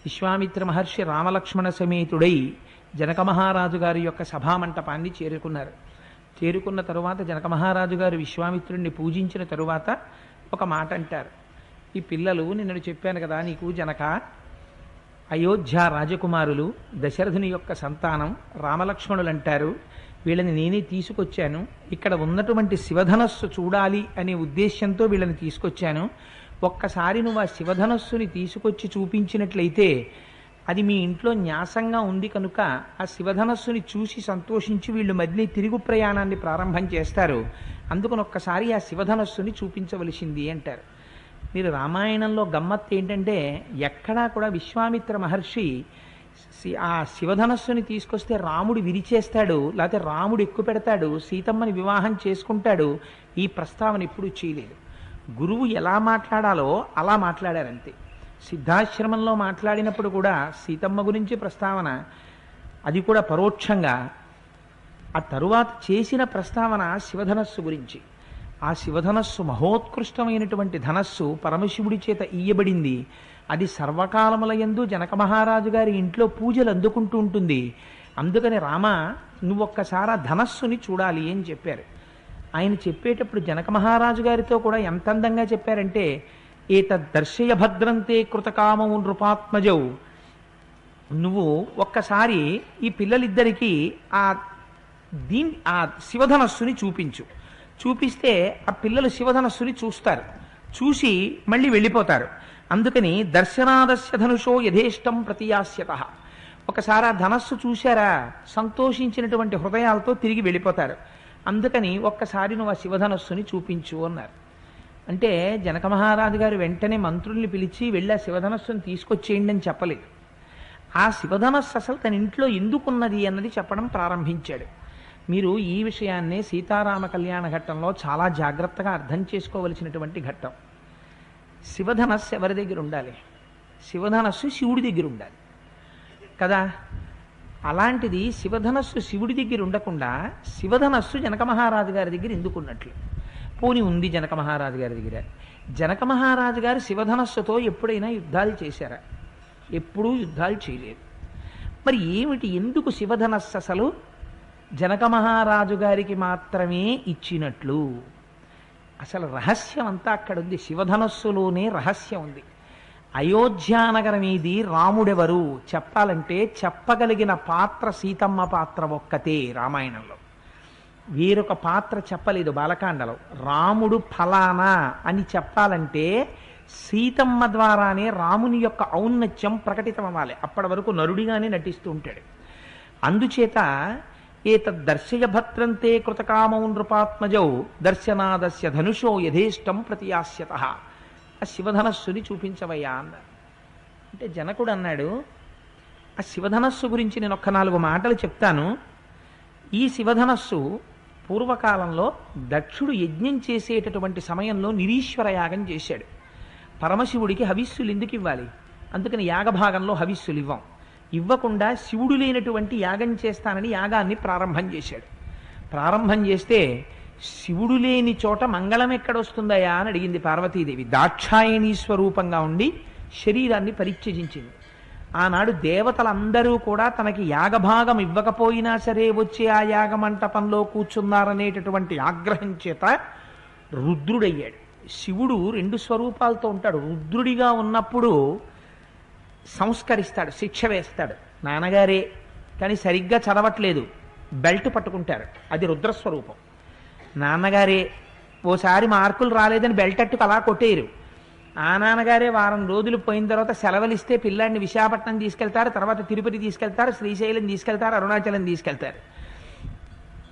విశ్వామిత్ర మహర్షి రామలక్ష్మణ సమేతుడై జనక మహారాజు గారి యొక్క సభామంటపాన్ని చేరుకున్నారు. చేరుకున్న తరువాత జనక మహారాజు గారు విశ్వామిత్రుడిని పూజించిన తరువాత ఒక మాట అంటారు. ఈ పిల్లలు నిన్నను చెప్పాను కదా నీకు జనక, అయోధ్య రాజకుమారులు, దశరథుని యొక్క సంతానం రామలక్ష్మణులు అంటారు. వీళ్ళని నేనే తీసుకొచ్చాను. ఇక్కడ ఉన్నటువంటి శివధనస్సు చూడాలి అనే ఉద్దేశ్యంతో వీళ్ళని తీసుకొచ్చాను. ఒక్కసారి నువ్వు ఆ శివధనస్సుని తీసుకొచ్చి చూపించినట్లయితే అది మీ ఇంట్లో న్యాసంగా ఉంది కనుక ఆ శివధనస్సుని చూసి సంతోషించి వీళ్ళు మళ్ళీ తిరుగు ప్రయాణాన్ని ప్రారంభం చేస్తారు. అందుకని ఒక్కసారి ఆ శివధనస్సుని చూపించవలసింది అంటారు. మీరు రామాయణంలో గమ్మత్తు ఏంటంటే ఎక్కడా కూడా విశ్వామిత్ర మహర్షి ఆ శివధనస్సుని తీసుకొస్తే రాముడు విరిచేస్తాడు, లేకపోతే రాముడు ఎక్కువ పెడతాడు, సీతమ్మని వివాహం చేసుకుంటాడు, ఈ ప్రస్తావన ఎప్పుడూ చేయలేదు. గురువు ఎలా మాట్లాడాలో అలా మాట్లాడారంతే. సిద్ధాశ్రమంలో మాట్లాడినప్పుడు కూడా సీతమ్మ గురించి ప్రస్తావన, అది కూడా పరోక్షంగా. ఆ తరువాత చేసిన ప్రస్తావన శివధనస్సు గురించి. ఆ శివధనస్సు మహోత్కృష్టమైనటువంటి ధనస్సు పరమశివుడి చేత ఇయ్యబడింది. అది సర్వకాలములయందు జనక మహారాజు గారి ఇంట్లో పూజలు అందుకుంటూ ఉంటుంది. అందుకని రామ నువ్వు ఒక్కసారి ఆ ధనస్సుని చూడాలి అని చెప్పారు. ఆయన చెప్పేటప్పుడు జనక మహారాజు గారితో కూడా ఎంత అందంగా చెప్పారంటే, ఏతద్దర్శయ భద్రంతే కృతకామము నృపాత్మజౌ, నువ్వు ఒక్కసారి ఈ పిల్లలిద్దరికీ ఆ శివధనస్సుని చూపించు. చూపిస్తే ఆ పిల్లలు శివధనస్సుని చూస్తారు, చూసి మళ్ళీ వెళ్ళిపోతారు. అందుకని దర్శనాదస్య ధనుషో యథేష్టం ప్రతియాస్యత, ఒకసారి ఆ ధనస్సు చూశారా సంతోషించినటువంటి హృదయాలతో తిరిగి వెళ్ళిపోతారు. అందుకని ఒక్కసారి నువ్వు ఆ శివధనస్సుని చూపించు అన్నారు. అంటే జనక మహారాజు గారు వెంటనే మంత్రుల్ని పిలిచి వెళ్ళి ఆ శివధనస్సుని తీసుకొచ్చేయండి అని చెప్పలేదు. ఆ శివధనస్సు అసలు తన ఇంట్లో ఎందుకున్నది అన్నది చెప్పడం ప్రారంభించాడు. మీరు ఈ విషయాన్నే సీతారామ కళ్యాణ ఘట్టంలో చాలా జాగ్రత్తగా అర్థం చేసుకోవలసినటువంటి ఘట్టం. శివధనస్సు ఎవరి దగ్గర ఉండాలి? శివధనస్సు శివుడి దగ్గర ఉండాలి కదా. అలాంటిది శివధనస్సు శివుడి దగ్గర ఉండకుండా శివధనస్సు జనక మహారాజు గారి దగ్గర ఎందుకున్నట్లు? పోని ఉంది జనక మహారాజు గారి దగ్గర. జనక మహారాజు గారు శివధనస్సుతో ఎప్పుడైనా యుద్ధాలు చేశారా? ఎప్పుడూ యుద్ధాలు చేయలేదు. మరి ఏమిటి, ఎందుకు శివధనస్సు అసలు జనక మహారాజు గారికి మాత్రమే ఇచ్చినట్లు? అసలు రహస్యం అంతా అక్కడ ఉంది. శివధనస్సులోనే రహస్యం ఉంది. అయోధ్యానగరం ఇది, రాముడెవరు చెప్పాలంటే చెప్పగలిగిన పాత్ర సీతమ్మ పాత్ర ఒక్కతే రామాయణంలో. వేరొక పాత్ర చెప్పలేదు బాలకాండలో. రాముడు ఫలానా అని చెప్పాలంటే సీతమ్మ ద్వారానే రాముని యొక్క ఔన్నత్యం ప్రకటితమవ్వాలి. అప్పటి వరకు నరుడిగానే నటిస్తూ ఉంటాడు. అందుచేత ఏతద్దర్శయ భద్రంతే కృతకామౌ నృపాత్మజౌ దర్శనాదస్య ధనుషో యథేష్టం ప్రతియాస్యత, ఆ శివధనస్సుని చూపించవయ్యా అన్నారు. అంటే జనకుడు అన్నాడు, ఆ శివధనస్సు గురించి నేను ఒక్క 4 మాటలు చెప్తాను. ఈ శివధనస్సు పూర్వకాలంలో దక్షుడు యజ్ఞం చేసేటటువంటి సమయంలో నిరీశ్వర యాగం చేశాడు. పరమశివుడికి హవిస్సులు ఎందుకు ఇవ్వాలి? అందుకని యాగభాగంలో హవిస్సులు ఇవ్వకుండా శివుడు లేనటువంటి యాగం చేస్తానని యాగాన్ని ప్రారంభం చేశాడు. ప్రారంభం చేస్తే శివుడు లేని చోట మంగళం ఎక్కడొస్తుందయా అని అడిగింది పార్వతీదేవి. దాక్షాయణీ స్వరూపంగా ఉండి శరీరాన్ని పరిత్యజించింది. ఆనాడు దేవతలందరూ కూడా తనకి యాగభాగం ఇవ్వకపోయినా సరే వచ్చి ఆ యాగమంటపంలో కూర్చున్నారనేటటువంటి ఆగ్రహం చేత రుద్రుడయ్యాడు. శివుడు 2 స్వరూపాలతో ఉంటాడు. రుద్రుడిగా ఉన్నప్పుడు సంస్కరిస్తాడు, శిక్ష వేస్తాడు. నాన్నగారే కానీ సరిగ్గా చదవట్లేదు, బెల్ట్ పట్టుకుంటారు, అది రుద్రస్వరూపం. నాన్నగారే ఓసారి మార్కులు రాలేదని బెల్ట్ అట్టుకు అలా కొట్టేయరు. ఆ నాన్నగారే వారం రోజులు పోయిన తర్వాత సెలవులు ఇస్తే పిల్లాడిని విశాఖపట్నం తీసుకెళ్తారు, తర్వాత తిరుపతి తీసుకెళ్తారు, శ్రీశైలం తీసుకెళ్తారు, అరుణాచలం తీసుకెళ్తారు.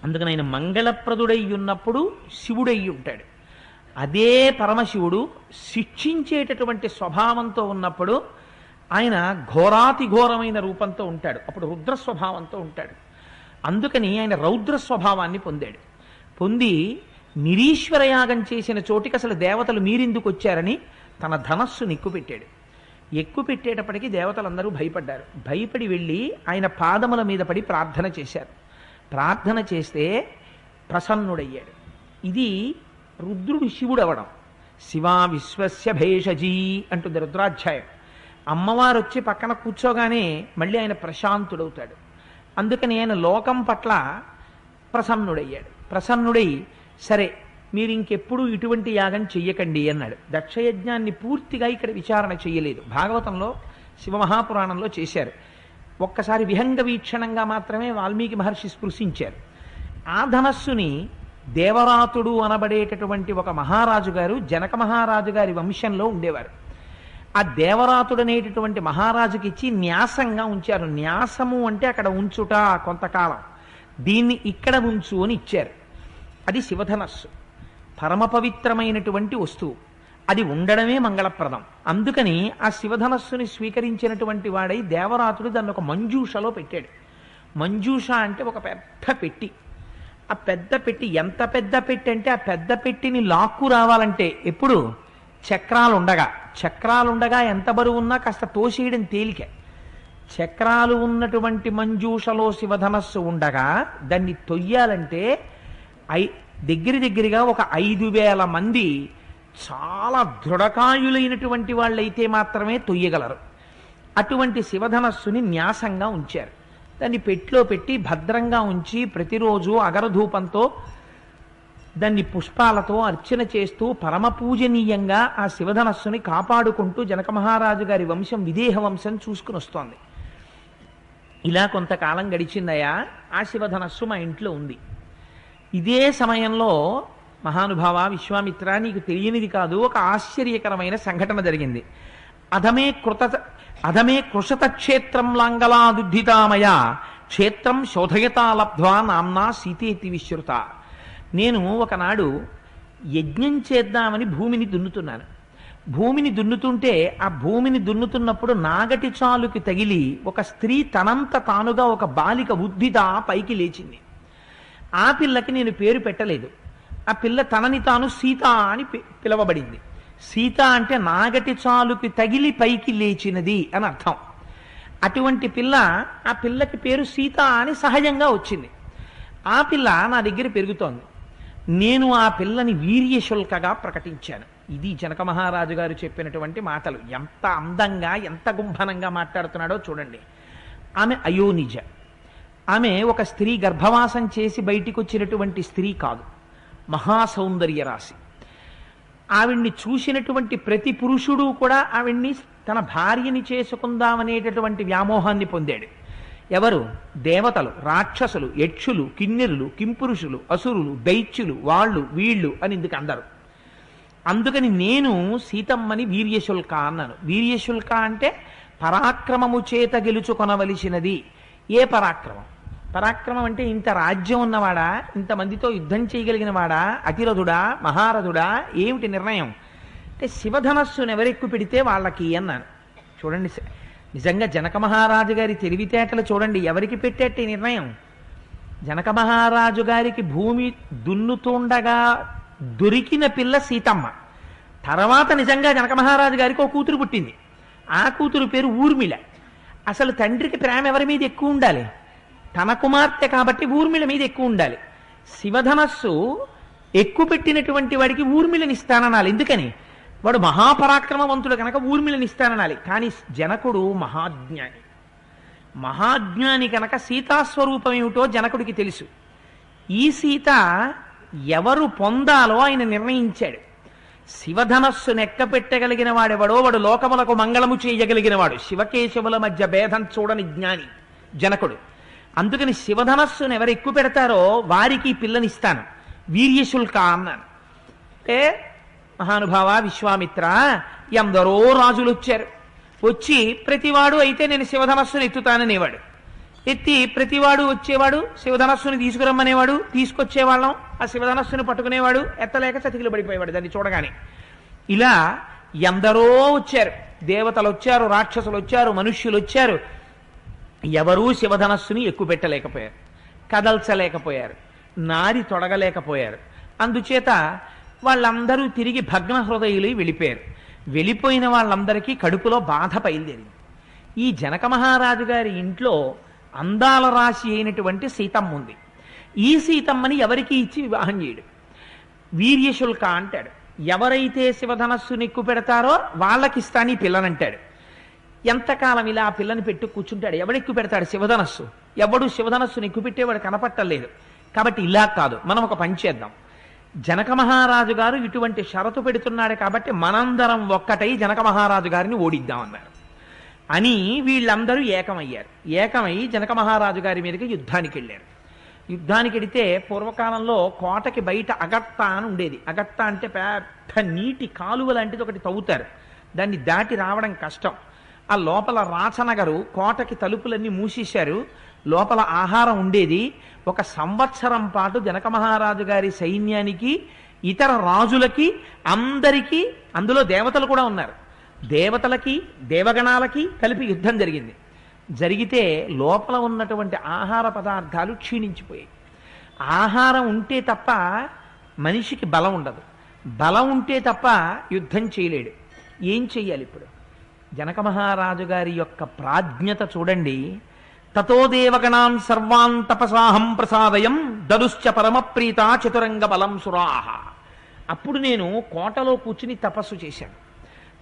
అందుకని ఆయన మంగళప్రదుడై ఉన్నప్పుడు శివుడై ఉంటాడు. అదే పరమశివుడు శిక్షించేటటువంటి స్వభావంతో ఉన్నప్పుడు ఆయన ఘోరాతి ఘోరమైన రూపంతో ఉంటాడు, అప్పుడు రుద్ర స్వభావంతో ఉంటాడు. అందుకని ఆయన రౌద్ర స్వభావాన్ని పొందాడు. పొంది నిరీశ్వర యాగం చేసిన చోటికి అసలు దేవతలు మీరెందుకు వచ్చారని తన ధనస్సును ఎక్కుపెట్టాడు. ఎక్కుపెట్టేటప్పటికీ దేవతలందరూ భయపడ్డారు. భయపడి వెళ్ళి ఆయన పాదముల మీద పడి ప్రార్థన చేశారు. ప్రార్థన చేస్తే ప్రసన్నుడయ్యాడు. ఇది రుద్రుడు శివుడు అవడం. శివా విశ్వస్య భేషజీ అంటుంది రుద్రాధ్యాయం. అమ్మవారు వచ్చి పక్కన కూర్చోగానే మళ్ళీ ఆయన ప్రశాంతుడవుతాడు. అందుకని ఆయన లోకం పట్ల ప్రసన్నుడయ్యాడు. ప్రసన్నుడై సరే మీరు ఇంకెప్పుడు ఇటువంటి యాగం చెయ్యకండి అన్నాడు. దక్షయజ్ఞాన్ని పూర్తిగా ఇక్కడ విచారణ చెయ్యలేదు. భాగవతంలో శివమహాపురాణంలో చేశారు. ఒక్కసారి విహంగ వీక్షణంగా మాత్రమే వాల్మీకి మహర్షి స్పృశించారు. ఆ ధనస్సుని దేవరాతుడు అనబడేటటువంటి ఒక మహారాజు గారు జనక మహారాజు గారి వంశంలో ఉండేవారు. ఆ దేవరాతుడు అనేటటువంటి మహారాజుకి ఇచ్చి న్యాసంగా ఉంచారు. న్యాసము అంటే అక్కడ ఉంచుట కొంతకాలం, దీన్ని ఇక్కడ ఉంచు అని ఇచ్చారు. అది శివధనస్సు, పరమ పవిత్రమైనటువంటి వస్తువు. అది ఉండడమే మంగళప్రదం. అందుకని ఆ శివధనస్సుని స్వీకరించినటువంటి వాడై దేవరాతుడు దాన్ని ఒక మంజూషలో పెట్టాడు. మంజూష అంటే ఒక పెద్ద పెట్టి. ఆ పెద్ద పెట్టి ఎంత పెద్ద పెట్టి అంటే ఆ పెద్ద పెట్టిని లాక్కు రావాలంటే ఎప్పుడు చక్రాలుండగా ఎంత బరువు ఉన్నా కాస్త తోసేయడం తేలిక. చక్రాలు ఉన్నటువంటి మంజూషలో శివధనస్సు ఉండగా దాన్ని తొయ్యాలంటే దగ్గరగా ఒక 5,000 మంది చాలా దృఢకాయులైనటువంటి వాళ్ళైతే మాత్రమే తొయ్యగలరు. అటువంటి శివధనస్సుని న్యాసంగా ఉంచారు. దాన్ని పెట్టిలో పెట్టి భద్రంగా ఉంచి ప్రతిరోజు అగరధూపంతో దాన్ని పుష్పాలతో అర్చన చేస్తూ పరమ పూజనీయంగా ఆ శివధనస్సుని కాపాడుకుంటూ జనక మహారాజు గారి వంశం విదేహ వంశం చూసుకుని వస్తోంది. ఇలా కొంతకాలం గడిచిందయా. ఆ శివధనస్సు మా ఇంట్లో ఉంది. ఇదే సమయంలో మహానుభావ విశ్వామిత్ర, నీకు తెలియనిది కాదు, ఒక ఆశ్చర్యకరమైన సంఘటన జరిగింది. అధమే కృషత క్షేత్రం లాంగలాదుద్ధితామయ క్షేత్రం శోధయతా లబ్ధ్వా నామ్నా సీతేతి విశ్రుత. నేను ఒకనాడు యజ్ఞం చేద్దామని భూమిని దున్నుతున్నాను. భూమిని దున్నుతుంటే ఆ భూమిని దున్నుతున్నప్పుడు నాగటి చాలుకి తగిలి ఒక స్త్రీ తనంత తానుగా ఒక బాలిక ఉద్ధిత పైకి లేచింది. ఆ పిల్లకి నేను పేరు పెట్టలేదు. ఆ పిల్ల తనని తాను సీత అని పిలవబడింది. సీత అంటే నాగటి చాలుకి తగిలి పైకి లేచినది అని అర్థం. అటువంటి పిల్ల, ఆ పిల్లకి పేరు సీత అని సహజంగా వచ్చింది. ఆ పిల్ల నా దగ్గర పెరుగుతోంది. నేను ఆ పిల్లని వీర్యశుల్కగా ప్రకటించాను. ఇది జనక మహారాజు గారు చెప్పినటువంటి మాటలు. ఎంత అందంగా ఎంత గుంభనంగా మాట్లాడుతున్నాడో చూడండి. ఆమె అయోనిజ. ఆమె ఒక స్త్రీ గర్భవాసం చేసి బయటికి వచ్చినటువంటి స్త్రీ కాదు, మహాసౌందర్య రాశి. ఆవిడ్ని చూసినటువంటి ప్రతి పురుషుడు కూడా ఆవిడ్ని తన భార్యని చేసుకుందామనేటటువంటి వ్యామోహాన్ని పొందాడు. ఎవరు? దేవతలు, రాక్షసులు, యక్షులు, కిన్నెరులు, కింపురుషులు, అసురులు, దైత్యులు, వాళ్ళు వీళ్ళు అని ఇందుకు అందరు. అందుకని నేను సీతమ్మని వీర్యశుల్క అన్నాను. వీర్యశుల్క అంటే పరాక్రమము చేత గెలుచుకొనవలసినది. ఏ పరాక్రమం? పరాక్రమం అంటే ఇంత రాజ్యం ఉన్నవాడా, ఇంతమందితో యుద్ధం చేయగలిగిన వాడా, అతిరథుడా, మహారథుడా? ఏమిటి నిర్ణయం అంటే శివధనస్సును ఎవరెక్కు పెడితే వాళ్ళకి అన్నాను. చూడండి, నిజంగా జనక మహారాజు గారి తెలివితేటలు చూడండి. ఎవరికి పెట్టేట్టు ఈ నిర్ణయం? జనక మహారాజు గారికి భూమి దున్నుతుండగా దొరికిన పిల్ల సీతమ్మ. తర్వాత నిజంగా జనక మహారాజు గారికి ఒక కూతురు పుట్టింది. ఆ కూతురు పేరు ఊర్మిళ. అసలు తండ్రికి ప్రేమ ఎవరి మీద ఎక్కువ ఉండాలి? తన కుమార్తె కాబట్టి ఊర్మిళ మీద ఎక్కువ ఉండాలి. శివధనస్సు ఎక్కువ పెట్టినటువంటి వాడికి ఊర్మిళనిస్తాననాలి. ఎందుకని? వాడు మహాపరాక్రమవంతుడు కనుక ఊర్మిళనిస్తాననాలి. కానీ జనకుడు మహాజ్ఞాని. మహాజ్ఞాని కనుక సీతాస్వరూపం ఏమిటో జనకుడికి తెలుసు. ఈ సీత ఎవరు పొందాలో ఆయన నిర్ణయించాడు. శివధనస్సు నెక్క పెట్టగలిగిన వాడెవడో వాడు లోకములకు మంగళము చేయగలిగిన వాడు. శివకేశవుల మధ్య భేదం చూడని జ్ఞాని జనకుడు. అందుకని శివధనస్సును ఎవరు ఎక్కువ పెడతారో వారికి పిల్లనిస్తాను, వీర్యశుల్క అన్నాను. అంటే మహానుభావ విశ్వామిత్ర, ఎందరో రాజులు వచ్చారు. వచ్చి ప్రతివాడు అయితే నేను శివధనస్సును ఎత్తుతాననేవాడు. ఎత్తి ప్రతివాడు వచ్చేవాడు, శివధనస్సుని తీసుకురమ్మనేవాడు, తీసుకొచ్చేవాళ్ళం. ఆ శివధనస్సును పట్టుకునేవాడు, ఎత్తలేక చతికిలు పడిపోయేవాడు దాన్ని చూడగానే. ఇలా ఎందరో వచ్చారు. దేవతలు వచ్చారు, రాక్షసులు వచ్చారు, మనుష్యులు వచ్చారు. ఎవరూ శివధనస్సుని ఎక్కువ పెట్టలేకపోయారు, కదల్చలేకపోయారు, నారి తొడగలేకపోయారు. అందుచేత వాళ్ళందరూ తిరిగి భగ్న హృదయులు వెళ్ళిపోయారు. వెళ్ళిపోయిన వాళ్ళందరికీ కడుపులో బాధ బయలుదేరింది. ఈ జనక మహారాజు గారి ఇంట్లో అందాల రాశి అయినటువంటి సీతమ్మ ఉంది. ఈ సీతమ్మని ఎవరికి ఇచ్చి వివాహం చేయడు. వీర్యశుల్క అంటాడు. ఎవరైతే శివధనస్సుని ఎక్కువ పెడతారో వాళ్ళకిస్తాను ఈ పిల్లనంటాడు. ఎంతకాలం ఇలా ఆ పిల్లని పెట్టి కూర్చుంటాడు? ఎవడెక్కు పెడతాడు శివధనస్సు? ఎవడు శివధనస్సుని ఎక్కుపెట్టేవాడు కనపట్టలేదు. కాబట్టి ఇలా కాదు, మనం ఒక పని చేద్దాం. జనక మహారాజు గారు ఇటువంటి షరతు పెడుతున్నాడు కాబట్టి మనందరం ఒక్కటై జనక మహారాజు గారిని ఓడిద్దామన్నారు అని వీళ్ళందరూ ఏకమయ్యారు. ఏకమై జనక మహారాజు గారి మీదకి యుద్ధానికి వెళ్ళారు. యుద్ధానికి వెడితే పూర్వకాలంలో కోటకి బయట అగట్ట అని ఉండేది. అగట్ట అంటే పెద్ద నీటి కాలువ లాంటిది ఒకటి తవ్వుతారు. దాన్ని దాటి రావడం కష్టం. ఆ లోపల రాచనగరు కోటకి తలుపులన్నీ మూసేశారు. లోపల ఆహారం ఉండేది. 1 సంవత్సరం పాటు జనక మహారాజు గారి సైన్యానికి, ఇతర రాజులకి, అందరికీ, అందులో దేవతలు కూడా ఉన్నారు, దేవతలకి దేవగణాలకి కలిపి యుద్ధం జరిగింది. జరిగితే లోపల ఉన్నటువంటి ఆహార పదార్థాలు క్షీణించిపోయాయి. ఆహారం ఉంటే తప్ప మనిషికి బలం ఉండదు, బలం ఉంటే తప్ప యుద్ధం చేయలేడు. ఏం చెయ్యాలి ఇప్పుడు? జనక మహారాజు గారి యొక్క ప్రాజ్ఞత చూడండి. తతో దేవగణాన్ సర్వాన్ తపసాహం ప్రసాదయం దదుశ్చ పరమప్రీత చతురంగ బలం సురాహ. అప్పుడు నేను కోటలో కూర్చుని తపస్సు చేశాను.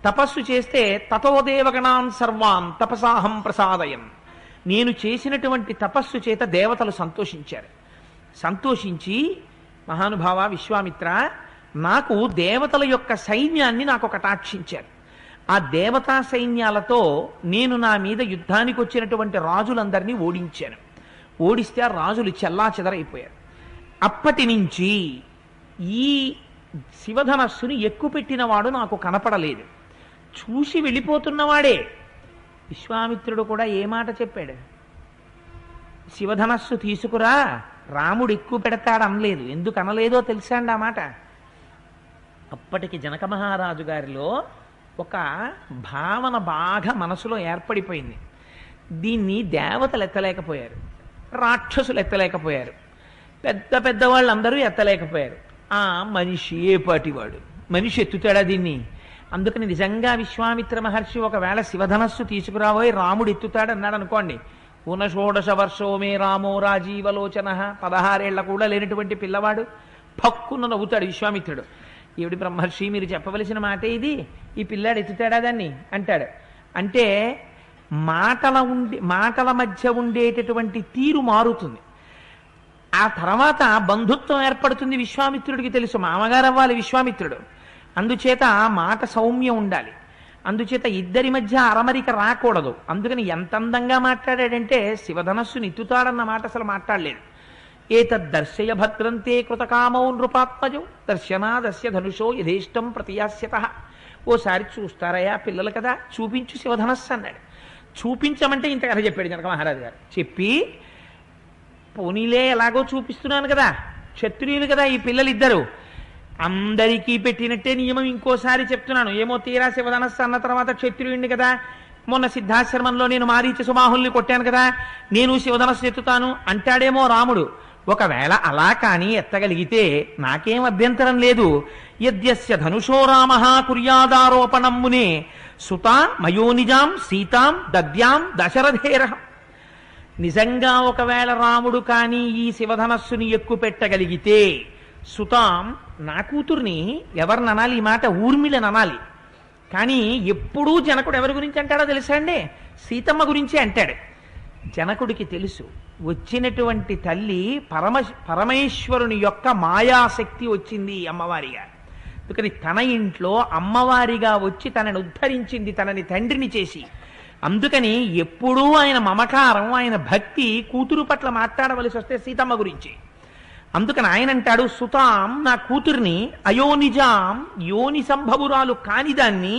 తపస్సు చేస్తే తతో దేవగణాన్ సర్వాన్ తపసాహం ప్రసాదయం, నేను చేసినటువంటి తపస్సు చేత దేవతలు సంతోషించారు. సంతోషించి, మహానుభావ విశ్వామిత్ర, నాకు దేవతల యొక్క సైన్యాన్ని నాకు కటాక్షించారు. ఆ దేవతా సైన్యాలతో నేను నా మీద యుద్ధానికి వచ్చినటువంటి రాజులందరినీ ఓడించాను. ఓడిస్తే ఆ రాజులు చెల్లాచెదరైపోయారు. అప్పటి నుంచి ఈ శివధనస్సుని ఎక్కుపెట్టినవాడు నాకు కనపడలేదు. చూసి వెళ్ళిపోతున్నవాడే. విశ్వామిత్రుడు కూడా ఏ మాట చెప్పాడు? శివధనస్సు తీసుకురా, రాముడు ఎక్కువ పెడతాడు అనలేదు. ఎందుకు అనలేదో తెలుసా అండి ఆ మాట? అప్పటికి జనక మహారాజు గారిలో ఒక భావన బాగా మనసులో ఏర్పడిపోయింది. దీన్ని దేవతలు ఎత్తలేకపోయారు, రాక్షసులు ఎత్తలేకపోయారు, పెద్ద పెద్ద వాళ్ళందరూ ఎత్తలేకపోయారు. ఆ మనిషి ఏ పాటివాడు? మనిషి ఎత్తుతాడా దీన్ని? అందుకని నిజంగా విశ్వామిత్ర మహర్షి ఒకవేళ శివధనస్సు తీసుకురాబోయి రాముడు ఎత్తుతాడు అన్నాడు అనుకోండి, 16 వర్షోమే రామో రాజీవలోచన, 16 ఏళ్ల కూడా లేనటువంటి పిల్లవాడు పక్కున నవ్వుతాడు విశ్వామిత్రుడు. ఏమిటి బ్రహ్మర్షి, మీరు చెప్పవలసిన మాట ఇది, ఈ పిల్లాడు ఎత్తుతాడా దాన్ని అంటాడు. అంటే మాటల మధ్య ఉండేటటువంటి తీరు మారుతుంది. ఆ తర్వాత బంధుత్వం ఏర్పడుతుంది. విశ్వామిత్రుడికి తెలుసు మామగారు అవ్వాలి విశ్వామిత్రుడు, అందుచేత మాట సౌమ్యం ఉండాలి, అందుచేత ఇద్దరి మధ్య అరమరిక రాకూడదు. అందుకని ఎంత అందంగా మాట్లాడాడంటే శివధనస్సుని ఎత్తుతాడన్న మాట అసలు మాట్లాడలేదు. ఏతద్దర్శయ భద్రంతే కృతకామౌ నృపాత్మజో దర్శనాదస్య ధనుషో యథేష్టం ప్రతియాస్యతః. ఓసారి చూస్తారయ్యా పిల్లలు కదా, చూపించు శివధనస్సు అన్నాడు. చూపించమంటే ఇంత కథ చెప్పాడు జనక మహారాజు గారు. చెప్పి, పోనీలే ఎలాగో చూపిస్తున్నాను కదా, క్షత్రియులు కదా ఈ పిల్లలిద్దరు, అందరికీ పెట్టినట్టే నియమం ఇంకోసారి చెప్తున్నాను. ఏమో తీరా శివధనస్సు అన్న తర్వాత క్షత్రియుడిని కదా, మొన్న సిద్ధాశ్రమంలో నేను మారీచి సుబాహుల్ని కొట్టాను కదా, నేను శివధనస్సు ఎత్తుతాను అంటాడేమో రాముడు. ఒకవేళ అలా కానీ ఎత్తగలిగితే నాకేం అభ్యంతరం లేదు. యద్యస్య ధనుషో రామః కుర్యాదారోపణం మునే సుత మయోనిజాం సీతాం దద్యాం దశరథేరః. నిజంగా ఒకవేళ రాముడు కానీ ఈ శివధనస్సుని ఎక్కుపెట్టగలిగితే సుతాం, నా కూతుర్ని, ఎవరిని అనాలి ఈ మాట? ఊర్మిళని అనాలి. కానీ ఎప్పుడూ జనకుడు ఎవరి గురించి అంటాడో తెలుసా అండి? సీతమ్మ గురించి అంటాడు. జనకుడికి తెలుసు వచ్చినటువంటి తల్లి పరమేశ్వరుని యొక్క మాయాశక్తి వచ్చింది అమ్మవారిగా. అందుకని తన ఇంట్లో అమ్మవారిగా వచ్చి తనని ఉద్ధరించింది, తనని తండ్రిని చేసి. అందుకని ఎప్పుడూ ఆయన మమకారం, ఆయన భక్తి కూతురు పట్ల మాట్లాడవలసి వస్తే సీతమ్మ గురించి. అందుకని ఆయన అంటాడు, సుతాం, నా కూతుర్ని, అయోనిజాం, యోని సంభవురాలు కానిదాన్ని,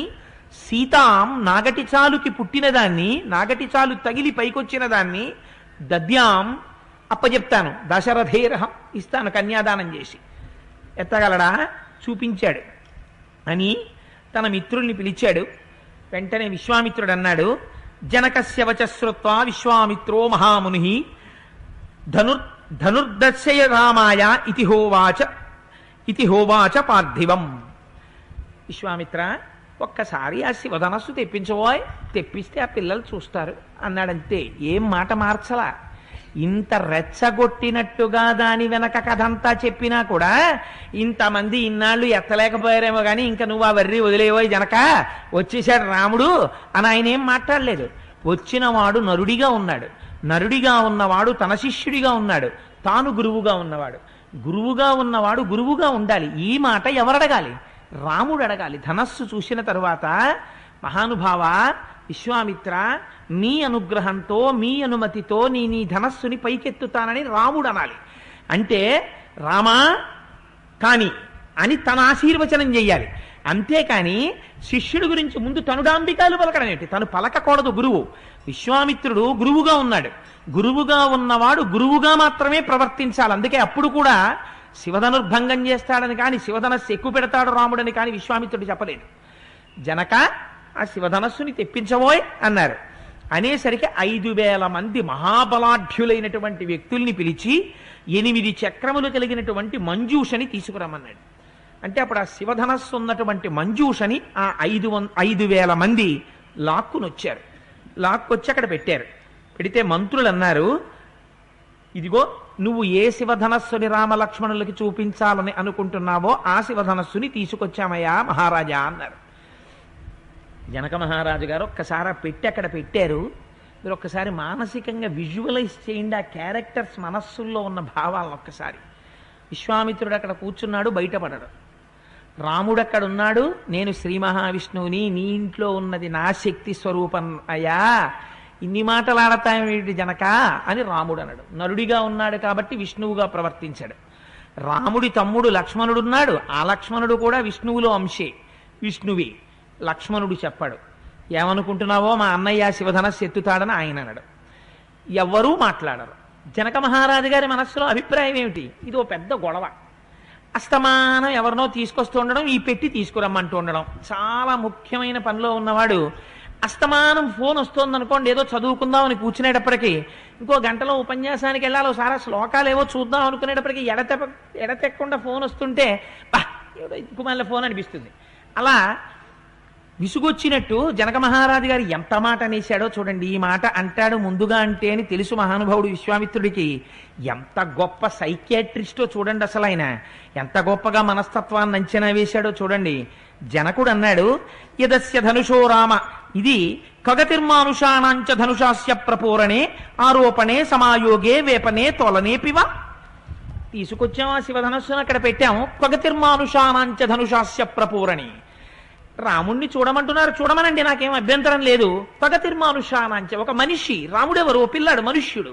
సీతాం, నాగటి చాలుకి పుట్టినదాన్ని, నాగటి చాలు తగిలి పైకొచ్చిన దాన్ని, దద్యాం, అప్పచెప్తాను, దశరథేరహ, ఇస్తాను కన్యాదానం చేసి. ఎత్తగలడా? చూపించాడు అని తన మిత్రుల్ని పిలిచాడు. వెంటనే విశ్వామిత్రుడు అన్నాడు, జనకస్య వచశ్రుత్వా విశ్వామిత్రో మహాముని ధనుర్దర్శయ రామాయ ఇతి హోవాచ పార్థివం. విశ్వామిత్ర, ఒక్కసారి ఆ శివధనస్సు తెప్పించబోయ్, తెప్పిస్తే ఆ పిల్లలు చూస్తారు అన్నాడంతే. ఏం మాట మార్చలా. ఇంత రెచ్చగొట్టినట్టుగా దాని వెనక కథంతా చెప్పినా కూడా ఇంతమంది ఇన్నాళ్ళు ఎత్తలేకపోయారేమో కానీ ఇంకా నువ్వు ఆ వర్రి వదిలేవో జనక వచ్చేసాడు రాముడు అని ఆయన ఏం మాట్లాడలేదు. వచ్చినవాడు నరుడిగా ఉన్నాడు. నరుడిగా ఉన్నవాడు తన శిష్యుడిగా ఉన్నాడు. తాను గురువుగా ఉన్నవాడు. గురువుగా ఉన్నవాడు గురువుగా ఉండాలి. ఈ మాట ఎవరడగాలి? రాముడు అడగాలి. ధనస్సు చూసిన తరువాత మహానుభావ విశ్వామిత్ర, నీ అనుగ్రహంతో మీ అనుమతితో నీ ధనస్సుని పైకెత్తుతానని రాముడు అనాలి. అంటే రామా కాని అని తన ఆశీర్వచనం చెయ్యాలి. అంతేకాని శిష్యుడి గురించి ముందు తనుడాంబికాలు పలకడం ఏంటి? తను పలకకూడదు. గురువు విశ్వామిత్రుడు గురువుగా ఉన్నాడు. గురువుగా ఉన్నవాడు గురువుగా మాత్రమే ప్రవర్తించాలి. అందుకే అప్పుడు కూడా శివధనుర్భంగం చేస్తాడని కానీ శివధనస్సు ఎక్కువ పెడతాడు రాముడని కానీ విశ్వామిత్రుడు చెప్పలేదు. జనక ఆ శివధనస్సుని తెప్పించబోయ్ అన్నారు. అనేసరికి 5,000 మంది మహాబలాఢ్యులైనటువంటి వ్యక్తుల్ని పిలిచి 8 చక్రములు కలిగినటువంటి మంజూషని తీసుకురమ్మన్నాడు. అంటే అప్పుడు ఆ శివధనస్సు ఉన్నటువంటి మంజూషని ఆ 5,000 మంది లాక్కుని వచ్చారు. లాక్కొచ్చి అక్కడ పెట్టారు. పెడితే మంత్రులు అన్నారు, ఇదిగో నువ్వు ఏ శివధనస్సుని రామలక్ష్మణులకి చూపించాలని అనుకుంటున్నావో ఆ శివధనస్సుని తీసుకొచ్చామయ్యా మహారాజా అన్నారు. జనక మహారాజు గారు ఒక్కసారి పెట్టి అక్కడ పెట్టారు. మీరు ఒక్కసారి మానసికంగా విజువలైజ్ చేయండి ఆ క్యారెక్టర్స్ మనస్సుల్లో ఉన్న భావాలను ఒక్కసారి. విశ్వామిత్రుడు అక్కడ కూర్చున్నాడు, బయటపడడు. రాముడు అక్కడ ఉన్నాడు, నేను శ్రీ మహావిష్ణువుని, నీ ఇంట్లో ఉన్నది నా శక్తి స్వరూపం అయ్యా, ఇన్ని మాటలు ఆడతాయేమిటి జనక అని రాముడు అన్నాడు. నరుడిగా ఉన్నాడు కాబట్టి విష్ణువుగా ప్రవర్తించాడు. రాముడి తమ్ముడు లక్ష్మణుడున్నాడు, ఆ లక్ష్మణుడు కూడా విష్ణువులో అంశే, విష్ణువి. లక్ష్మణుడు చెప్పాడు, ఏమనుకుంటున్నావో మా అన్నయ్య శివధనస్సు ఎత్తుతాడని ఆయన అన్నాడు. ఎవ్వరూ మాట్లాడరు. జనక మహారాజు గారి మనస్సులో అభిప్రాయం ఏమిటి? ఇది ఓ పెద్ద గొడవ. అస్తమానం ఎవరినో తీసుకొస్తూ ఉండడం, ఈ పెట్టి తీసుకురమ్మంటూ ఉండడం. చాలా ముఖ్యమైన పనిలో ఉన్నవాడు అస్తమానం ఫోన్ వస్తోందనుకోండి, ఏదో చదువుకుందామని కూర్చునేటప్పటికీ ఇంకో గంటలో ఉపన్యాసానికి వెళ్ళాలి, ఒకసారి శ్లోకాలు ఏవో చూద్దాం అనుకునేటప్పటికీ ఎడతెక్కకుండా ఫోన్ వస్తుంటే ఏదో ఇంకుమల్ల ఫోన్ అనిపిస్తుంది. అలా విసుగొచ్చినట్టు జనక మహారాజు గారు ఎంత మాట అనేశాడో చూడండి. ఈ మాట అంటాడు ముందుగా అంటే అని తెలుసు మహానుభావుడు విశ్వామిత్రుడికి. ఎంత గొప్ప సైకియాట్రిస్టో చూడండి. అసలు ఆయన ఎంత గొప్పగా మనస్తత్వాన్ని అంచనా వేశాడో చూడండి. జనకుడు అన్నాడు, యదస్య ధనుషో రామ, ఇది ఖగతిర్మానుషాణాంచ ధనుషాస్య ప్రపూరణే ఆరోపణే సమాయోగే వేపనే తోలనే పివ. తీసుకొచ్చాం ఆ శివధనస్సును అక్కడ పెట్టాము. ఖగతిర్మానుషాణాంచ ధనుషాస్య ప్రపూరణి. రాముణ్ణి చూడమంటున్నారు, చూడమనండి, నాకేం అభ్యంతరం లేదు. ఖగతిర్మానుషాణాంచ, ఒక మనిషి. రాముడెవరు? పిల్లాడు, మనుష్యుడు.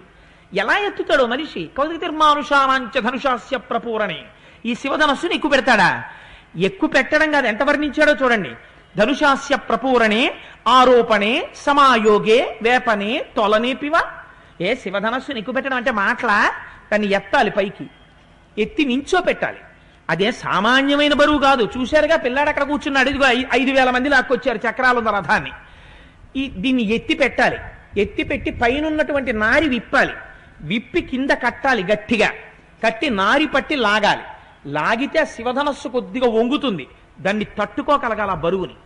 ఎలా ఎత్తుతాడో మనిషి. ఖగతిర్మానుషాణాంచ ధనుషాస్య ప్రపూరణి. ఈ శివధనస్సుని ఎక్కువ పెడతాడా? ఎక్కువ పెట్టడం కాదు, ఎంత వర్ణించాడో చూడండి. ధనుషాస్య ప్రపూరణే ఆరోపణే సమాయోగే వేపనే తొలనే పివ. ఏ శివధనస్సుని ఎక్కువ పెట్టడం అంటే మాటలా? దాన్ని ఎత్తాలి, పైకి ఎత్తి నించో పెట్టాలి. అదే సామాన్యమైన బరువు కాదు. చూశారుగా పిల్లాడు అక్కడ కూర్చున్నాడు, ఇదిగో 5,000 మంది లాక్కొచ్చారు చక్రాలున్న రథాన్ని. దీన్ని ఎత్తి పెట్టాలి. ఎత్తి పెట్టి పైన ఉన్నటువంటి నారి విప్పాలి. విప్పి కింద కట్టాలి, గట్టిగా కట్టి నారి పట్టి లాగాలి. లాగితే ఆ శివధనస్సు కొద్దిగా వంగుతుంది. దాన్ని తట్టుకోగలగాలి ఆ బరువుని.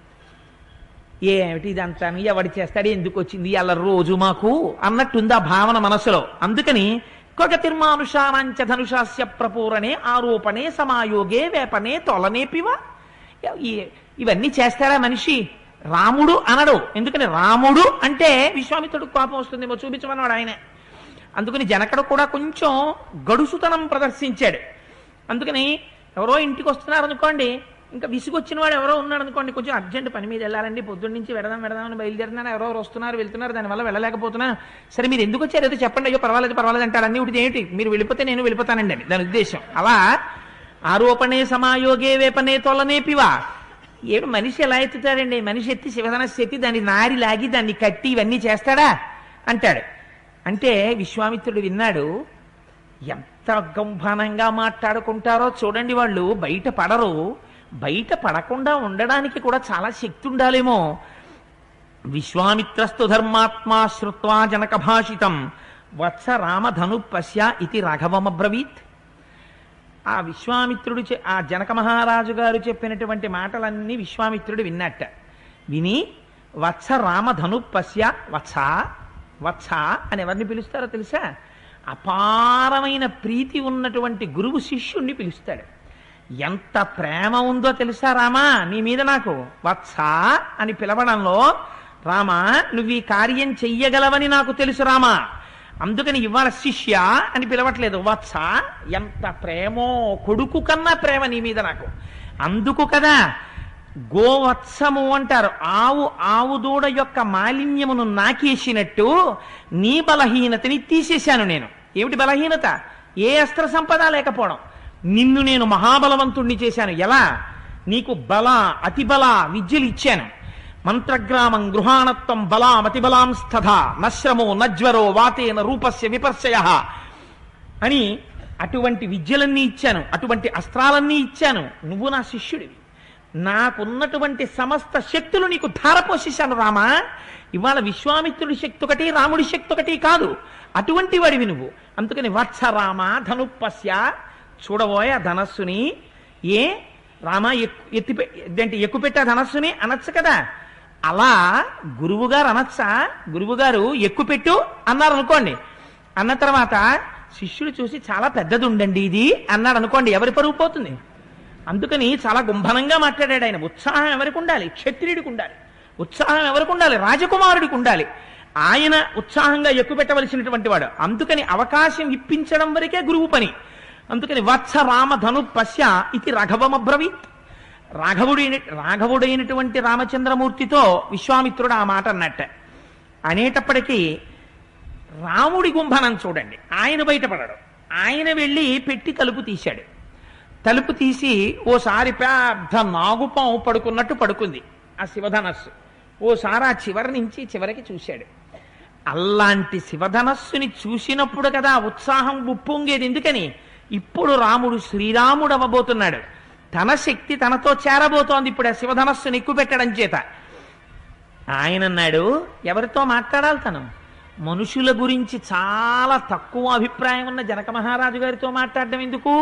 ఏమిటి ఇదంతా ఎవడి చేస్తాడు, ఎందుకు వచ్చింది అలా రోజు మాకు అన్నట్టుంది ఆ భావన మనసులో. అందుకని ఖగతిర్మానుషాణాంచ ధనుషాస్య ప్రపూరణే ఆరోపణే సమాయోగే వేపనే తొలనే పివ. ఇవన్నీ చేస్తారా మనిషి? రాముడు అనడు. ఎందుకని రాముడు అంటే విశ్వామిత్రుడు కోపం వస్తుందేమో, చూపించమన్నాడు ఆయన. అందుకని జనకుడు కూడా కొంచెం గడుసుతనం ప్రదర్శించాడు. అందుకని ఎవరో ఇంటికి వస్తున్నారు అనుకోండి, ఇంకా విసుగొచ్చిన వాడు ఎవరో ఉన్నాడు అనుకోండి, కొంచెం అర్జెంట్ పని మీద వెళ్ళాలండి, పొద్దున్న నుంచి వెడదామని బయలుదేరుతున్నాను, ఎవరో వస్తున్నారు వెళ్తున్నారు, దానివల్ల వెళ్ళలేకపోతున్నాను. సరే మీరు ఎందుకు వచ్చారు ఏదో చెప్పండి. అయ్యో పర్వాలేదు అంటాడు. అన్ని ఒకటి ఏమిటి, మీరు వెళ్ళిపోతే నేను వెళ్ళిపోతానండి అని దాని ఉద్దేశం. అలా ఆరోపణే సమాయోగే వేపనే తొలనే పివా. ఏడు మనిషి ఎలా ఎత్తుతాడండి? మనిషి ఎత్తి శివధనస్సు ఎత్తి దాన్ని నారి లాగి దాన్ని కట్టి ఇవన్నీ చేస్తాడా అంటాడు. అంటే విశ్వామిత్రుడు విన్నాడు. ఎంత గంభనంగా మాట్లాడుకుంటారో చూడండి. వాళ్ళు బయట పడరు. బయట పడకుండా ఉండడానికి కూడా చాలా శక్తి ఉండాలేమో. విశ్వామిత్రస్తు ధర్మాత్మా శ్రుత్వా జనక భాషితం వత్స రామధను పశ్య ఇది రాఘవమబ్రవీత్. ఆ విశ్వామిత్రుడు ఆ జనక మహారాజు గారు చెప్పినటువంటి మాటలన్నీ విశ్వామిత్రుడు విన్నట్ట. విని వత్స రామధను పశ్య, వత్స వత్స అని ఎవరిని పిలుస్తారో తెలుసా? అపారమైన ప్రీతి ఉన్నటువంటి గురువు శిష్యుణ్ణి పిలుస్తాడు. ఎంత ప్రేమ ఉందో తెలుసా రామా నీ మీద నాకు, వత్సా అని పిలవడంలో, రామా నువ్వు ఈ కార్యం చెయ్యగలవని నాకు తెలుసు రామా, అందుకని ఇవాళ శిష్య అని పిలవట్లేదు, వత్స. ఎంత ప్రేమో, కొడుకు కన్నా ప్రేమ నీ మీద నాకు. అందుకు కదా గోవత్సము అంటారు. ఆవు దూడ యొక్క మాలిన్యమును నాకేసినట్టు నీ బలహీనతని తీసేశాను నేను. ఏమిటి బలహీనత? ఏ అస్త్ర సంపద లేకపోవడం. నిన్ను నేను మహాబలవంతుణ్ణి చేశాను. ఎలా? నీకు బల అతిబల విద్యలు ఇచ్చాను. మంత్రగ్రామం గృహాణత్వం బలామతిబలాంస్తథ నశ్రమో నజ్వరో వాతేన రూపస్య విపర్శయ అని అటువంటి విద్యలన్నీ ఇచ్చాను, అటువంటి అస్త్రాలన్నీ ఇచ్చాను. నువ్వు నా శిష్యుడివి, నాకున్నటువంటి సమస్త శక్తులు నీకు ధారపోసేశాను రామా. ఇవాళ విశ్వామిత్రుడి శక్తి ఒకటి, రాముడి శక్తి ఒకటి కాదు, అటువంటి వాడివి నువ్వు. అందుకని వత్స రామ ధనుప్పస్య, చూడబోయే ఆ ధనస్సుని. ఏ రామ ఎక్కుపెట్టా ధనస్సుని అనొచ్చు కదా. అలా గురువుగారు అనొచ్చా? గురువుగారు ఎక్కుపెట్టు అన్నారు అనుకోండి, అన్న తర్వాత శిష్యుడు చూసి చాలా పెద్దది ఉండండి ఇది అన్నాడు అనుకోండి, ఎవరి పరువు పోతుంది? అందుకని చాలా గుంభనంగా మాట్లాడాడు ఆయన. ఉత్సాహం ఎవరికి ఉండాలి? క్షత్రియుడికి ఉండాలి. ఉత్సాహం ఎవరికి ఉండాలి? రాజకుమారుడికి ఉండాలి. ఆయన ఉత్సాహంగా ఎక్కుపెట్టవలసినటువంటి వాడు. అందుకని అవకాశం ఇప్పించడం వరకే గురువు పని. అందుకని వత్స రామ ధను పశ్య ఇది రాఘవమబ్రవీత్. రాఘవుడైనటువంటి రామచంద్రమూర్తితో విశ్వామిత్రుడు ఆ మాట అన్నట్ట. అనేటప్పటికీ రాముడి గుంభనం చూడండి, ఆయన బయటపడడు. ఆయన వెళ్ళి పెట్టి తలుపు తీశాడు. తలుపు తీసి ఓసారి పెద్ద నాగుపాము పడుకున్నట్టు పడుకుంది ఆ శివధనస్సు. ఓసారి ఆ చివరి నుంచి చివరికి చూశాడు. అలాంటి శివధనస్సుని చూసినప్పుడు కదా ఉత్సాహం ఉప్పొంగేది. ఎందుకని? ఇప్పుడు రాముడు శ్రీరాముడు అవ్వబోతున్నాడు. తన శక్తి తనతో చేరబోతోంది ఇప్పుడు ఆ శివధనస్సుని ఎక్కుపెట్టడం చేత. ఆయన అన్నాడు, ఎవరితో మాట్లాడాలి తను? మనుషుల గురించి చాలా తక్కువ అభిప్రాయం ఉన్న జనక మహారాజు గారితో మాట్లాడడం ఎందుకు?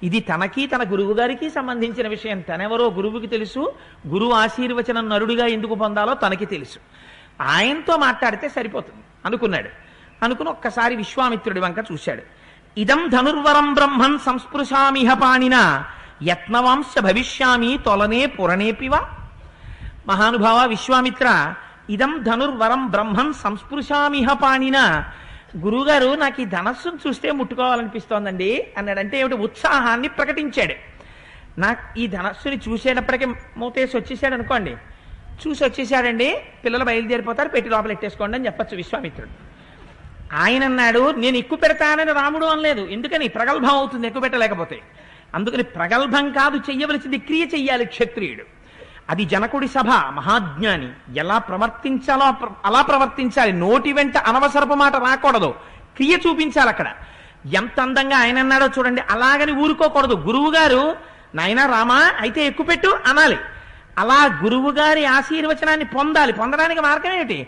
ఇది తనకి తన గురువు గారికి సంబంధించిన విషయం. తనెవరో గురువుకి తెలుసు, గురువు ఆశీర్వచనం నరుడిగా ఎందుకు పొందాలో తనకి తెలుసు. ఆయనతో మాట్లాడితే సరిపోతుంది అనుకున్నాడు. అనుకుని ఒక్కసారి విశ్వామిత్రుడి వంక చూశాడు. ఇదం ధనుర్వరం బ్రహ్మన్ సంస్పృశామిహ పాణిన యత్నవాంశ భవిష్యామి తొలనే పురణేపివ. మహానుభావ విశ్వామిత్ర, ఇదం ధనుర్వరం బ్రహ్మన్ సంస్పృశామిహ పాణిన. గురువుగారు నాకు ఈ ధనస్సును చూస్తే ముట్టుకోవాలనిపిస్తోందండి అన్నాడంటే ఏమిటి? ఉత్సాహాన్ని ప్రకటించాడు. నాకు ఈ ధనస్సుని చూసేటప్పటికీ మూతేసి వచ్చేసాడు అనుకోండి, చూసి వచ్చేసాడండి, పిల్లలు బయలుదేరిపోతారు, పెట్టి లోపల ఎట్టేసుకోండి అని చెప్పచ్చు విశ్వామిత్రుడు. ఆయన అన్నాడు, నేను ఎక్కువ పెడతానని రాముడు అనలేదు. ఎందుకని? ప్రగల్భం అవుతుంది ఎక్కువ పెట్టలేకపోతే. అందుకని ప్రగల్భం కాదు చెయ్యవలసింది, క్రియ చెయ్యాలి క్షత్రియుడు. అది జనకుడి సభ, మహాజ్ఞాని. ఎలా ప్రవర్తించాలో అలా ప్రవర్తించాలి. నోటి వెంట అనవసరపు మాట రాకూడదు, క్రియ చూపించాలి అక్కడ. ఎంత అందంగా ఆయన అన్నాడో చూడండి. అలాగని ఊరుకోకూడదు. గురువు గారు నాయనా రామా అయితే ఎక్కుపెట్టు అనాలి. అలా గురువు గారి ఆశీర్వచనాన్ని పొందాలి. పొందడానికి మార్గం ఏమిటి?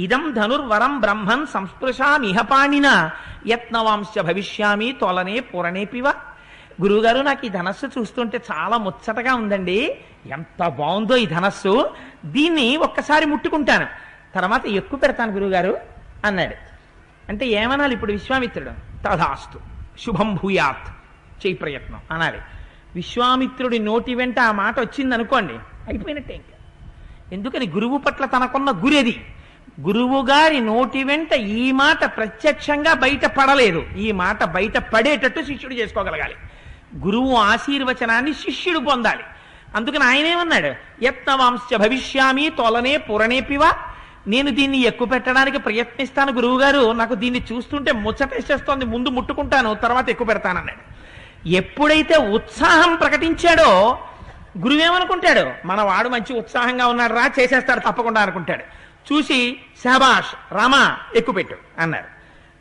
ఇదం ధనుర్వరం బ్రహ్మన్ సంస్పృశామిహ పాణిన యత్నవాంశ భవిష్యామి తొలనే పురణేపివ. గురువుగారు నాకు ఈ ధనస్సు చూస్తుంటే చాలా ముచ్చటగా ఉందండి, ఎంత బాగుందో ఈ ధనస్సు, దీన్ని ఒక్కసారి ముట్టుకుంటాను, తర్వాత ఎక్కువ పెడతాను గురువుగారు అన్నాడు. అంటే ఏమనాలి ఇప్పుడు విశ్వామిత్రుడు? తథాస్తు శుభం భూయాత్, చేయి ప్రయత్నం అనాలి. విశ్వామిత్రుడి నోటి వెంట ఆ మాట వచ్చింది అనుకోండి, అయిపోయినట్టే ఇంకా. ఎందుకని? గురువు పట్ల తనకున్న గురేది. గురువు గారి నోటి వెంట ఈ మాట ప్రత్యక్షంగా బయట పడలేదు, ఈ మాట బయట పడేటట్టు శిష్యుడు చేసుకోగలగాలి. గురువు ఆశీర్వచనాన్ని శిష్యుడు పొందాలి. అందుకని ఆయనేమన్నాడు? యత్నవాంశ భవిష్యామి తొలనే పురణేపివ. నేను దీన్ని ఎక్కువ పెట్టడానికి ప్రయత్నిస్తాను గురువుగారు, నాకు దీన్ని చూస్తుంటే ముచ్చటేసేస్తోంది, ముందు ముట్టుకుంటాను తర్వాత ఎక్కువ పెడతానన్నాడు. ఎప్పుడైతే ఉత్సాహం ప్రకటించాడో గురువేమనుకుంటాడు? మన వాడు మంచి ఉత్సాహంగా ఉన్నాడు రా, చేసేస్తాడు తప్పకుండా అనుకుంటాడు. చూసి శభాష్ రామా ఎక్కుపెట్టు అన్నారు.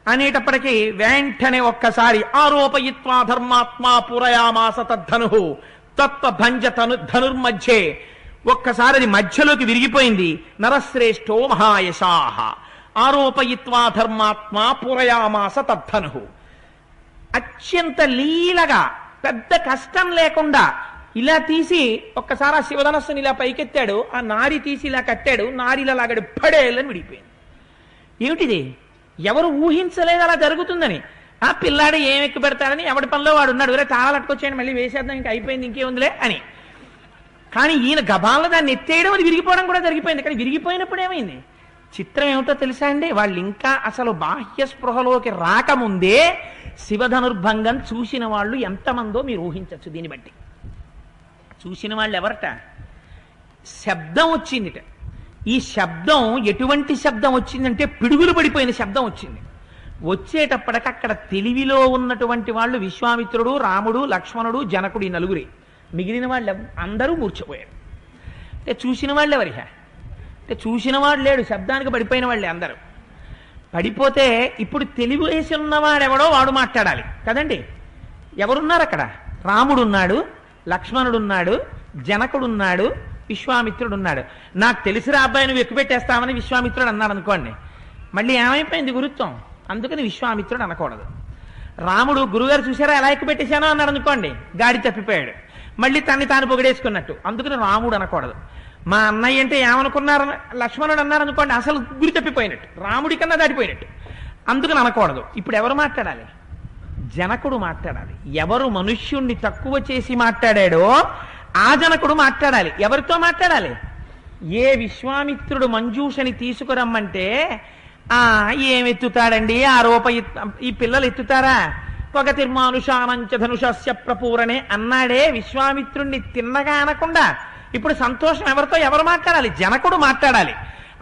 అనేటప్పటికీ వెంటనే ఒక్కసారి ఆరోపయిత్వా ధర్మాత్మా పురయామాస తద్ధను తత్వభంజ ధనుర్మధ్యే, ఒక్కసారి అది మధ్యలోకి విరిగిపోయింది. నరశ్రేష్ఠో మహాయశాహ ఆరోపయిత్వా ధర్మాత్మా పురయామాస తద్ధను. అత్యంత లీలగా పెద్ద కష్టం లేకుండా ఇలా తీసి ఒక్కసారి ఆ శివధనస్సుని ఇలా పైకెత్తాడు, ఆ నారి తీసి ఇలా కట్టాడు, నారిలా లాగాడు, పడేళ్ళని విడిపోయింది. ఏమిటిది? ఎవరు ఊహించలేదు అలా జరుగుతుందని. ఆ పిల్లాడు ఏం ఎక్కువ పెడతాడని ఎవడి పనిలో వాడు ఉన్నాడు, వేరే తాళాలు అట్టుకొచ్చేయండి మళ్ళీ వేసేద్దాం ఇంకా అయిపోయింది ఇంకేముందిలే అని. కానీ ఈయన గబాల్లో దాన్ని ఎత్తేయడం, అది విరిగిపోవడం కూడా జరిగిపోయింది. కానీ విరిగిపోయినప్పుడు ఏమైంది? చిత్రం ఏమిటో తెలుసా అండి, వాళ్ళు ఇంకా అసలు బాహ్య స్పృహలోకి రాకముందే శివధనుర్భంగం చూసిన వాళ్ళు ఎంతమందో మీరు ఊహించవచ్చు. దీన్ని బట్టి చూసిన వాళ్ళు ఎవరట? శబ్దం వచ్చిందిట. ఈ శబ్దం ఎటువంటి శబ్దం వచ్చిందంటే పిడుగులు పడిపోయిన శబ్దం వచ్చింది. వచ్చేటప్పటికి అక్కడ తెలివిలో ఉన్నటువంటి వాళ్ళు విశ్వామిత్రుడు, రాముడు, లక్ష్మణుడు, జనకుడు, ఈ నలుగురి. మిగిలిన వాళ్ళు అందరూ మూర్ఛపోయారు. అంటే చూసిన వాళ్ళు ఎవరిహ? అంటే చూసిన వాడు లేడు, శబ్దానికి పడిపోయిన వాళ్ళే అందరూ. పడిపోతే ఇప్పుడు తెలివి వేసి ఉన్నవాడెవడో వాడు మాట్లాడాలి కదండి. ఎవరున్నారు అక్కడ? రాముడున్నాడు, లక్ష్మణుడున్నాడు, జనకుడున్నాడు, విశ్వామిత్రుడున్నాడు. నాకు తెలిసిరా అబ్బాయి నువ్వు ఎక్కువ పెట్టేస్తామని విశ్వామిత్రుడు అన్నాడు అనుకోండి, మళ్ళీ ఏమైపోయింది గురుత్వం. అందుకని విశ్వామిత్రుడు అనకూడదు. రాముడు గురుగారు చూసారా ఎలా ఎక్కువ పెట్టేశానో అన్నాడు అనుకోండి, గాడి తప్పిపోయాడు, మళ్ళీ తన్ని తాను పొగిడేసుకున్నట్టు. అందుకని రాముడు అనకూడదు. మా అన్నయ్య అంటే ఏమనుకున్నారు లక్ష్మణుడు అన్నారు అనుకోండి, అసలు గురి తప్పిపోయినట్టు, రాముడి కన్నా దాటిపోయినట్టు. అందుకని అనకూడదు. ఇప్పుడు ఎవరు మాట్లాడాలి? జనకుడు మాట్లాడాలి. ఎవరు మనుష్యుణ్ణి తక్కువ చేసి మాట్లాడాడో ఆ జనకుడు మాట్లాడాలి. ఎవరితో మాట్లాడాలి? ఏ విశ్వామిత్రుడు మంజూషని తీసుకురమ్మంటే ఏమెత్తుతాడండి ఆ ఈ పిల్లలు ఎత్తుతారా? పొగ తిర్మానుషానంచ ధనుషస్య ప్రపూరణే అన్నాడే విశ్వామిత్రుణ్ణి తిన్నగా అనకుండా. ఇప్పుడు సంతోషం ఎవరితో? ఎవరు మాట్లాడాలి? జనకుడు మాట్లాడాలి.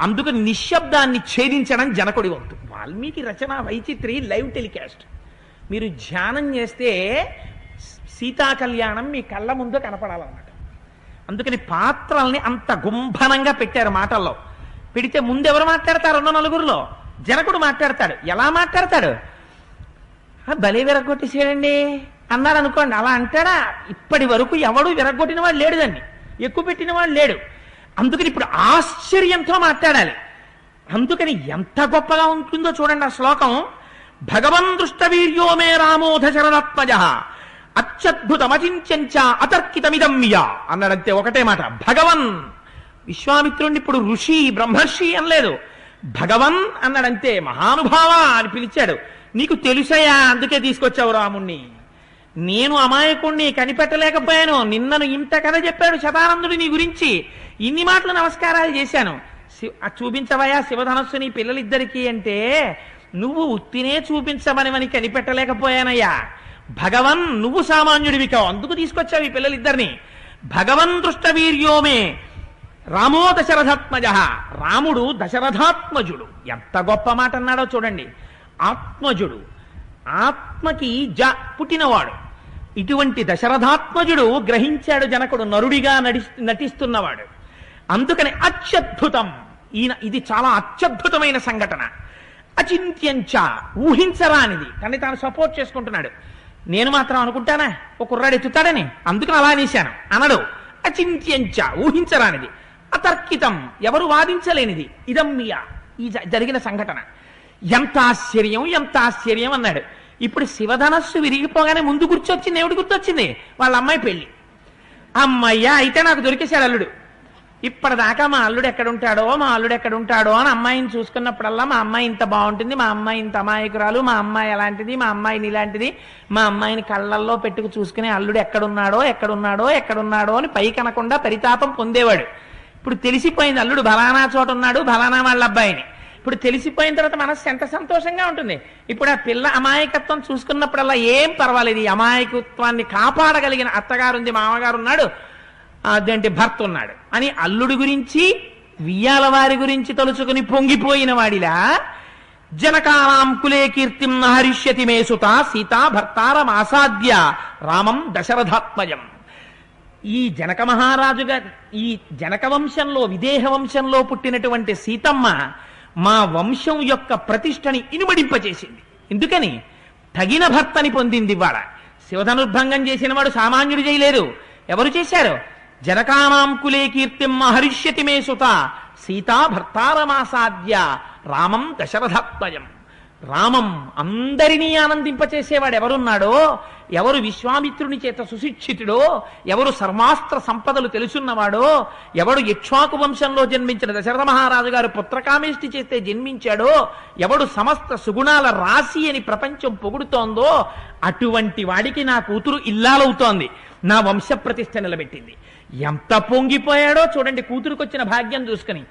అందుకు నిశ్శబ్దాన్ని ఛేదించడం జనకుడి వంతు. వాల్మీకి రచన వైచిత్రి లైవ్ టెలికాస్ట్. మీరు ధ్యానం చేస్తే సీతా కళ్యాణం మీ కళ్ళ ముందు కనపడాలన్నమాట. అందుకని పాత్రల్ని అంత గుంభనంగా పెట్టారు మాటల్లో. పెడితే ముందెవరు మాట్లాడతారు? ఉన్న నలుగురిలో జనకుడు మాట్లాడతాడు. ఎలా మాట్లాడతాడు? భలే విరగొట్టేసేయండి అన్నాడు అనుకోండి. అలా అంటాడా? ఇప్పటి వరకు ఎవడు విరగొట్టిన వాడు లేడు, దాన్ని ఎక్కువ పెట్టిన వాడు లేడు. అందుకని ఇప్పుడు ఆశ్చర్యంతో మాట్లాడాలి. అందుకని ఎంత గొప్పగా ఉంటుందో చూడండి ఆ శ్లోకం. భగవన్ దృష్టవీర్యో మే రామో దశరథాత్మజ అత్యద్భుతమచించ అతర్కితమిదమ్య అన్నాడంతే, ఒకటే మాట. భగవన్. విశ్వామిత్రుడిని ఇప్పుడు ఋషి బ్రహ్మర్షి అనలేదు, భగవన్ అన్నాడంతే. మహానుభావ అని పిలిచాడు. నీకు తెలుసయా అందుకే తీసుకొచ్చావు రాముణ్ణి. నేను అమాయకుణ్ణి కనిపెట్టలేకపోయాను. నిన్నను ఇంత కథ చెప్పాడు శతానందుడు నీ గురించి, ఇన్ని మాటలు నమస్కారాలు చేశాను. చూపించవయా శివధనస్సుని పిల్లలిద్దరికీ అంటే నువ్వు ఉత్తినే చూపించమని కనిపెట్టలేకపోయానయ్యా. భగవన్, నువ్వు సామాన్యుడివి కావు, అందుకు తీసుకొచ్చావు ఈ పిల్లలిద్దరిని. భగవన్ దృష్టవీర్యోమే రామో దశరథాత్మజ. రాముడు దశరథాత్మజుడు. ఎంత గొప్ప మాట అన్నాడో చూడండి. ఆత్మజుడు, ఆత్మకి పుట్టినవాడు. ఇటువంటి దశరథాత్మజుడు గ్రహించాడు జనకుడు, నరుడిగా నటిస్తున్నవాడు. అందుకని అత్యద్భుతం. ఇది చాలా అత్యద్భుతమైన సంఘటన. అచింత్యంచ, ఊహించరానిది. కానీ తాను సపోర్ట్ చేసుకుంటున్నాడు. నేను మాత్రం అనుకుంటానా ఒక కుర్రాడు ఎత్తుతాడని, అందుకని అలా అనేశాను అనడు. అచింత్యంచ, ఊహించరానిది. అతర్కితం, ఎవరు వాదించలేనిది. ఇదమ్మియ, ఈ జరిగిన సంఘటన. ఎంత ఆశ్చర్యం, ఎంత ఆశ్చర్యం అన్నాడు. ఇప్పుడు శివధనస్సు విరిగిపోగానే ముందు గుర్తొచ్చింది ఏమిటి? గుర్తొచ్చింది వాళ్ళ అమ్మాయి పెళ్లి. అమ్మయ్య, అయితే నాకు దొరికేశాడు అల్లుడు. ఇప్పటిదాకా మా అల్లుడు ఎక్కడుంటాడో అని అమ్మాయిని చూసుకున్నప్పుడల్లా మా అమ్మాయి ఇంత బాగుంటుంది, మా అమ్మాయి ఇంత అమాయకురాలు, మా అమ్మాయి ఎలాంటిది, మా అమ్మాయిని ఇలాంటిది, మా అమ్మాయిని కళ్ళల్లో పెట్టుకు చూసుకుని అల్లుడు ఎక్కడున్నాడో అని పైకి అనకుండా పరితాపం పొందేవాడు. ఇప్పుడు తెలిసిపోయింది అల్లుడు బలానా చోట ఉన్నాడు, బలానా వాళ్ళ అబ్బాయిని. ఇప్పుడు తెలిసిపోయిన తర్వాత మనస్సు ఎంత సంతోషంగా ఉంటుంది. ఇప్పుడు ఆ పిల్ల అమాయకత్వం చూసుకున్నప్పుడల్లా ఏం పర్వాలేదు, ఈ అమాయకత్వాన్ని కాపాడగలిగిన అత్తగారు ఉంది, మామగారు ఉన్నాడు, అదేంటి భర్త ఉన్నాడు అని అల్లుడి గురించి వియ్యాల వారి గురించి తలుచుకుని పొంగిపోయిన వాడిలా జనకానాం కులే కీర్తిం నహరిష్యతి మే సుత సీతా భర్తారం ఆసాద్య రామం దశరథాత్మజం. ఈ జనక మహారాజుగా ఈ జనక వంశంలో విదేహ వంశంలో పుట్టినటువంటి సీతమ్మ మా వంశం యొక్క ప్రతిష్టని ఇనుమడింపచేసింది. ఎందుకని? తగిన భర్తని పొందింది. ఇవాళ శివధనుర్భంగం చేసిన వాడు సామాన్యుడు చేయలేరు. ఎవరు చేశారు? జనకానాం కులే కీర్తిం మహరిష్యతి మే సుత సీతా భర్తారమాసాద్య రామం దశరథాత్మజం. రామం అందరినీ ఆనందింపచేసేవాడు ఎవరున్నాడో, ఎవరు విశ్వామిత్రుని చేత సుశిక్షితుడో, ఎవరు సర్వాస్త్ర సంపదలు తెలుసున్నవాడో, ఎవడు ఇక్ష్వాకు వంశంలో జన్మించిన దశరథ మహారాజు గారు పుత్రకామేష్టి చేస్తే జన్మించాడో, ఎవడు సమస్త సుగుణాల రాశి అని ప్రపంచం పొగుడుతోందో, అటువంటి వాడికి నా కూతురు ఇల్లాలవుతోంది, నా వంశ ప్రతిష్ఠ నిలబెట్టింది. ఎంత పొంగిపోయాడో చూడండి కూతురుకొచ్చిన భాగ్యం చూసుకుని.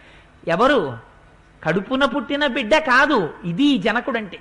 ఎవరు? కడుపున పుట్టిన బిడ్డ కాదు. ఇది జనకుడంటే.